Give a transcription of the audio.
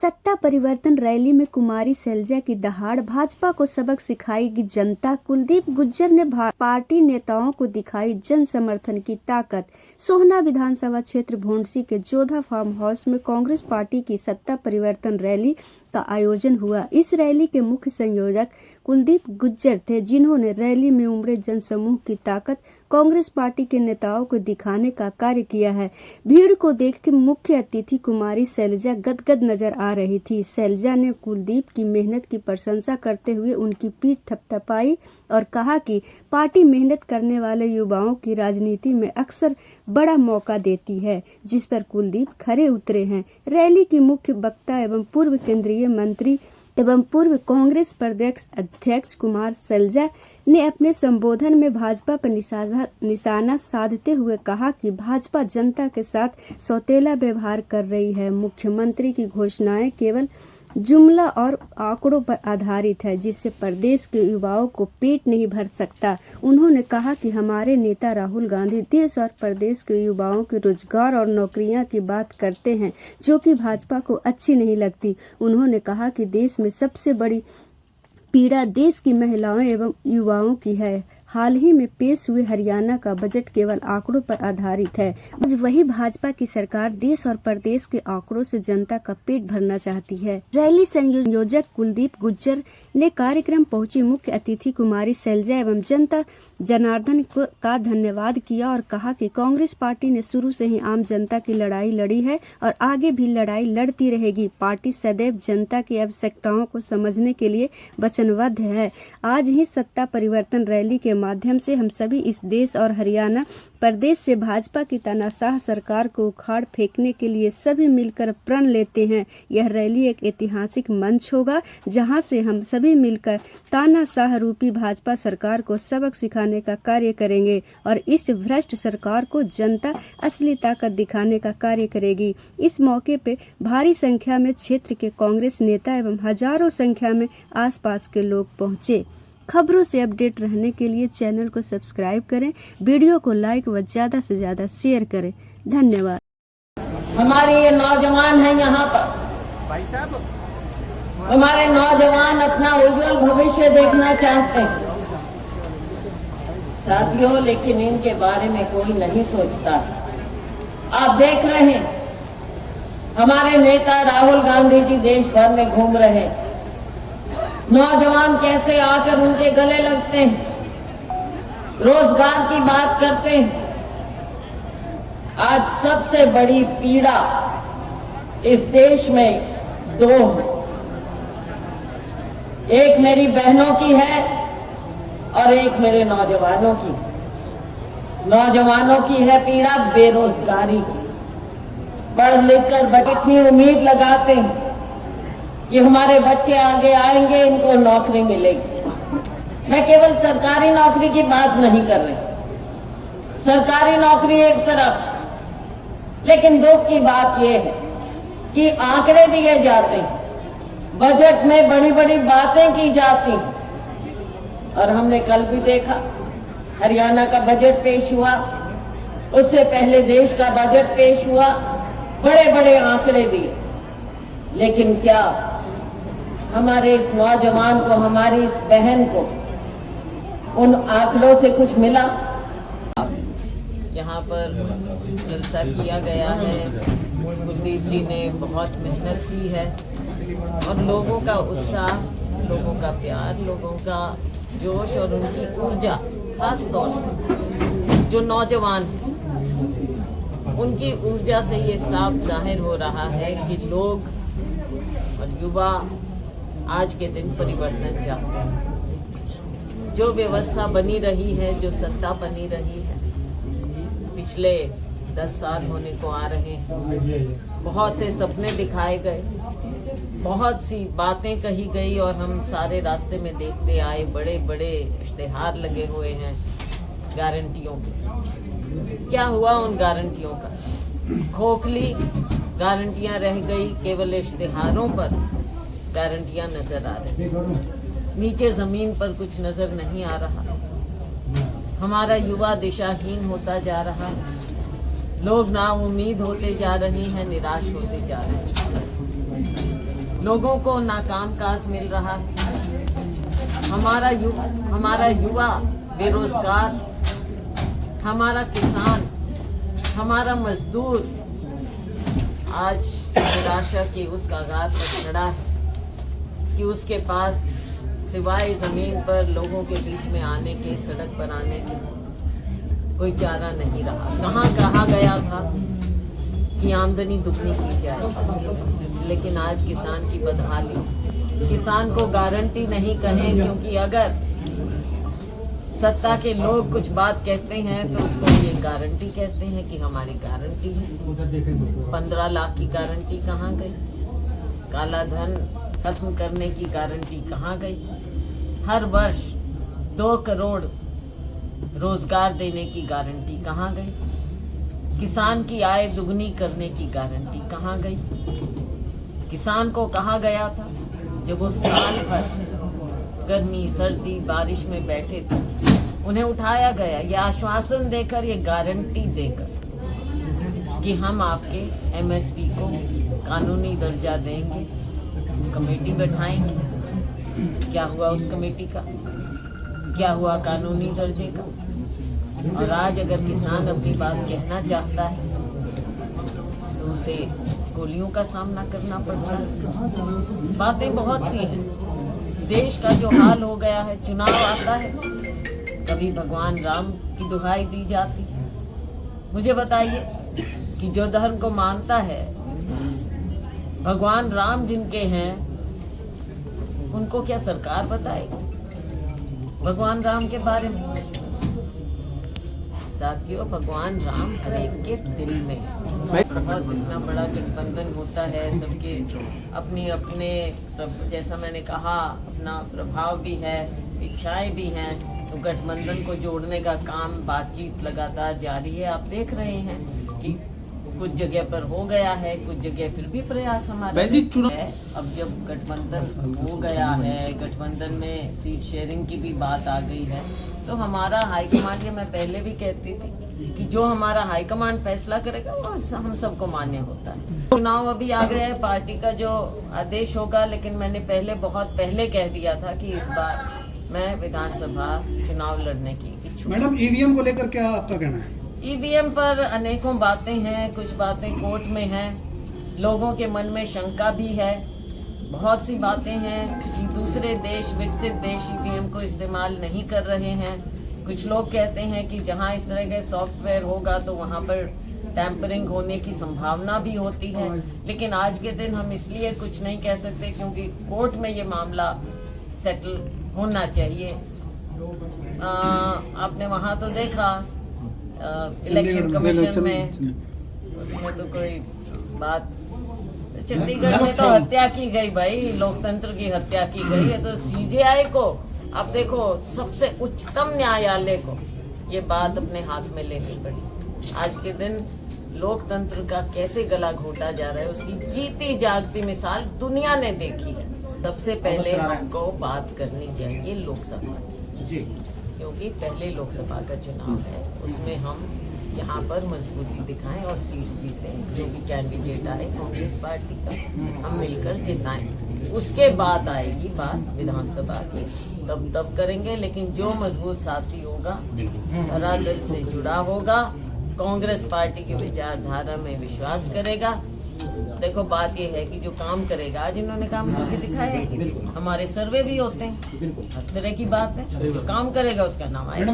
सत्ता परिवर्तन रैली में कुमारी सैलजा की दहाड़, भाजपा को सबक सिखाएगी जनता। कुलदीप गुज्जर ने पार्टी नेताओं को दिखाई जन समर्थन की ताकत। सोहना विधानसभा क्षेत्र भोंडसी के जोधा फार्म हाउस में कांग्रेस पार्टी की सत्ता परिवर्तन रैली का आयोजन हुआ। इस रैली के मुख्य संयोजक कुलदीप गुज्जर थे, जिन्होंने रैली में उमड़े जनसमूह की ताकत कांग्रेस पार्टी के नेताओं को दिखाने का कार्य किया है। भीड़ को देखकर मुख्य अतिथि कुमारी सैलजा गदगद नजर आ रही थी। सैलजा ने कुलदीप की मेहनत की प्रशंसा करते हुए उनकी पीठ थपथपाई और कहा कि पार्टी मेहनत करने वाले युवाओं की राजनीति में अक्सर बड़ा मौका देती है, जिस पर कुलदीप खरे उतरे हैं। रैली की मुख्य वक्ता एवं पूर्व केंद्रीय मंत्री एवं पूर्व कांग्रेस प्रदेश अध्यक्ष कुमार सैलजा ने अपने संबोधन में भाजपा पर निशाना साधते हुए कहा कि भाजपा जनता के साथ सौतेला व्यवहार कर रही है। मुख्यमंत्री की घोषणाएं केवल जुमला और आंकड़ों पर आधारित है, जिससे प्रदेश के युवाओं को पेट नहीं भर सकता। उन्होंने कहा कि हमारे नेता राहुल गांधी देश और प्रदेश के युवाओं के रोजगार और नौकरियां की बात करते हैं, जो कि भाजपा को अच्छी नहीं लगती। उन्होंने कहा कि देश में सबसे बड़ी पीड़ा देश की महिलाओं एवं युवाओं की है। हाल ही में पेश हुए हरियाणा का बजट केवल आंकड़ों पर आधारित है। आज वही भाजपा की सरकार देश और प्रदेश के आंकड़ों से जनता का पेट भरना चाहती है। रैली संयोजक कुलदीप गुज्जर ने कार्यक्रम पहुंची मुख्य अतिथि कुमारी सैलजा एवं जनता जनार्दन का धन्यवाद किया और कहा कि कांग्रेस पार्टी ने शुरू से ही आम जनता की लड़ाई लड़ी है और आगे भी लड़ाई लड़ती रहेगी। पार्टी सदैव जनता की आवश्यकताओं को समझने के लिए वचनबद्ध है। आज ही सत्ता परिवर्तन रैली के माध्यम से हम सभी इस देश और हरियाणा प्रदेश से भाजपा की तानाशाह सरकार को उखाड़ फेंकने के लिए सभी मिलकर प्रण लेते हैं। यह रैली एक ऐतिहासिक मंच होगा, जहां से हम सभी मिलकर तानाशाह रूपी भाजपा सरकार को सबक सिखाने का कार्य करेंगे और इस भ्रष्ट सरकार को जनता असली ताकत दिखाने का कार्य करेगी। इस मौके पे भारी संख्या में क्षेत्र के कांग्रेस नेता एवं हजारों संख्या में आसपास के लोग पहुंचे। खबरों से अपडेट रहने के लिए चैनल को सब्सक्राइब करें, वीडियो को लाइक व ज्यादा से ज्यादा शेयर करें। धन्यवाद। हमारे ये नौजवान हैं यहाँ पर, हमारे नौजवान अपना उज्जवल भविष्य देखना चाहते हैं साथियों, लेकिन इनके बारे में कोई नहीं सोचता। आप देख रहे हैं हमारे नेता राहुल गांधी जी देश भर में घूम रहे हैं। नौजवान कैसे आकर उनके गले लगते हैं, रोजगार की बात करते हैं। आज सबसे बड़ी पीड़ा इस देश में दो है, एक मेरी बहनों की है और एक मेरे नौजवानों की। नौजवानों की है पीड़ा बेरोजगारी की। पढ़ लिख कर इतनी उम्मीद लगाते हैं कि हमारे बच्चे आगे आएंगे, इनको नौकरी मिलेगी। मैं केवल सरकारी नौकरी की बात नहीं कर रही, सरकारी नौकरी एक तरफ, लेकिन दुख की बात यह है कि आंकड़े दिए जाते हैं, बजट में बड़ी बड़ी बातें की जाती हैं। और हमने कल भी देखा हरियाणा का बजट पेश हुआ, उससे पहले देश का बजट पेश हुआ, बड़े बड़े आंकड़े दिए, लेकिन क्या हमारे इस नौजवान को, हमारी इस बहन को उन आंकड़ों से कुछ मिला? यहाँ पर जलसा किया गया है। कुलदीप जी ने बहुत मेहनत की है और लोगों का उत्साह, लोगों का प्यार, लोगों का जोश और उनकी ऊर्जा, खास तौर से जो नौजवान हैं, उनकी ऊर्जा से ये साफ जाहिर हो रहा है कि लोग और युवा आज के दिन परिवर्तन चाहते हैं। जो व्यवस्था बनी रही है, जो सत्ता बनी रही है, पिछले 10 साल होने को आ रहे हैं। बहुत से सपने दिखाए गए, बहुत सी बातें कही गई और हम सारे रास्ते में देखते आए। बड़े बड़े इश्तेहार लगे हुए हैं गारंटियों के। क्या हुआ उन गारंटियों का? खोखली गारंटियां रह गई, केवल इश्तेहारों पर गारंटियां नजर आ रही, नीचे जमीन पर कुछ नजर नहीं आ रहा। हमारा युवा दिशाहीन होता जा रहा है, लोग नाउम्मीद होते जा रहे हैं, निराश होते जा रहे हैं। लोगों को ना काम काज मिल रहा है, हमारा युवा बेरोजगार, हमारा किसान, हमारा मजदूर आज निराशा की उस कगार पर खड़ा है कि उसके पास सिवाय जमीन पर लोगों के बीच में आने के, सड़क पर आने के कोई चारा नहीं रहा। कहाँ कहा गया था कि आमदनी दुगनी की जाए, लेकिन आज किसान की बदहाली। किसान को गारंटी नहीं कहें, क्योंकि अगर सत्ता के लोग कुछ बात कहते हैं तो उसको ये गारंटी कहते हैं कि हमारी गारंटी है। 15 लाख की गारंटी कहाँ गई? काला धन खत्म करने की गारंटी कहाँ गई? हर वर्ष 2 करोड़ रोजगार देने की गारंटी कहाँ गई? किसान की आय दुगनी करने की गारंटी कहाँ गई? किसान को कहा गया था जब वो साल भर गर्मी, सर्दी, बारिश में बैठे थे, उन्हें उठाया गया ये आश्वासन देकर, ये गारंटी देकर कि हम आपके एमएसपी को कानूनी दर्जा देंगे, कमेटी बैठाएंगे। क्या हुआ उस कमेटी का? क्या हुआ कानूनी दर्जे का? और आज अगर किसान अपनी बात कहना चाहता है तो उसे गोलियों का सामना करना पड़ता है। बातें बहुत सी हैं। देश का जो हाल हो गया है, चुनाव आता है, कभी भगवान राम की दुहाई दी जाती है। मुझे बताइए कि जो धर्म को मानता है, भगवान राम जिनके हैं, उनको क्या सरकार बताएगी भगवान राम के बारे में? साथियों, भगवान राम हर एक के दिल में है। बहुत इतना बड़ा गठबंधन होता है, सबके अपने अपने, जैसा मैंने कहा, अपना प्रभाव भी है, इच्छाएं भी हैं। तो गठबंधन को जोड़ने का काम, बातचीत लगातार जारी है। आप देख रहे हैं कि कुछ जगह पर हो गया है, कुछ जगह फिर भी प्रयास हमारा है। अब जब गठबंधन हो गया है, गठबंधन में सीट शेयरिंग की भी बात आ गई है, तो हमारा हाईकमांड, ये मैं पहले भी कहती थी कि जो हमारा हाईकमांड फैसला करेगा वो हम सबको मान्य होता है। चुनाव अभी आ गया है, पार्टी का जो आदेश होगा, लेकिन मैंने बहुत पहले कह दिया था कि इस बार मैं विधानसभा चुनाव लड़ने की इच्छुक। मैडम, ईवीएम को लेकर क्या आपका कहना है? ईवीएम पर अनेकों बातें हैं, कुछ बातें कोर्ट में हैं, लोगों के मन में शंका भी है। बहुत सी बातें हैं कि दूसरे देश, विकसित देश ईवीएम को इस्तेमाल नहीं कर रहे हैं। कुछ लोग कहते हैं कि जहां इस तरह के सॉफ्टवेयर होगा तो वहां पर टैंपरिंग होने की संभावना भी होती है। लेकिन आज के दिन हम इसलिए कुछ नहीं कह सकते क्योंकि कोर्ट में ये मामला सेटल होना चाहिए। आपने वहां तो देखा इलेक्शन कमीशन में, उसमें तो कोई बात, चंडीगढ़ में तो हत्या की गई भाई, लोकतंत्र की हत्या की गई है। तो सीजेआई को अब देखो, सबसे उच्चतम न्यायालय को ये बात अपने हाथ में लेनी पड़ी। आज के दिन लोकतंत्र का कैसे गला घोटा जा रहा है, उसकी जीती जागती मिसाल दुनिया ने देखी है। सबसे पहले हमको बात करनी चाहिए लोकसभा की, क्योंकि पहले लोकसभा का चुनाव है, उसमें हम यहाँ पर मजबूती दिखाएं और सीट जीतें। जो भी कैंडिडेट आए कांग्रेस पार्टी का, हम मिलकर जिताएं। उसके बाद आएगी बात विधानसभा की, तब करेंगे। लेकिन जो मजबूत साथी होगा, धरातल से जुड़ा होगा, कांग्रेस पार्टी की विचारधारा में विश्वास करेगा। देखो, बात यह है कि जो काम करेगा, आज इन्होंने काम करके दिखाया, हमारे सर्वे भी होते हैं, हर तरह की बात है। जो काम करेगा उसका नाम आएगा।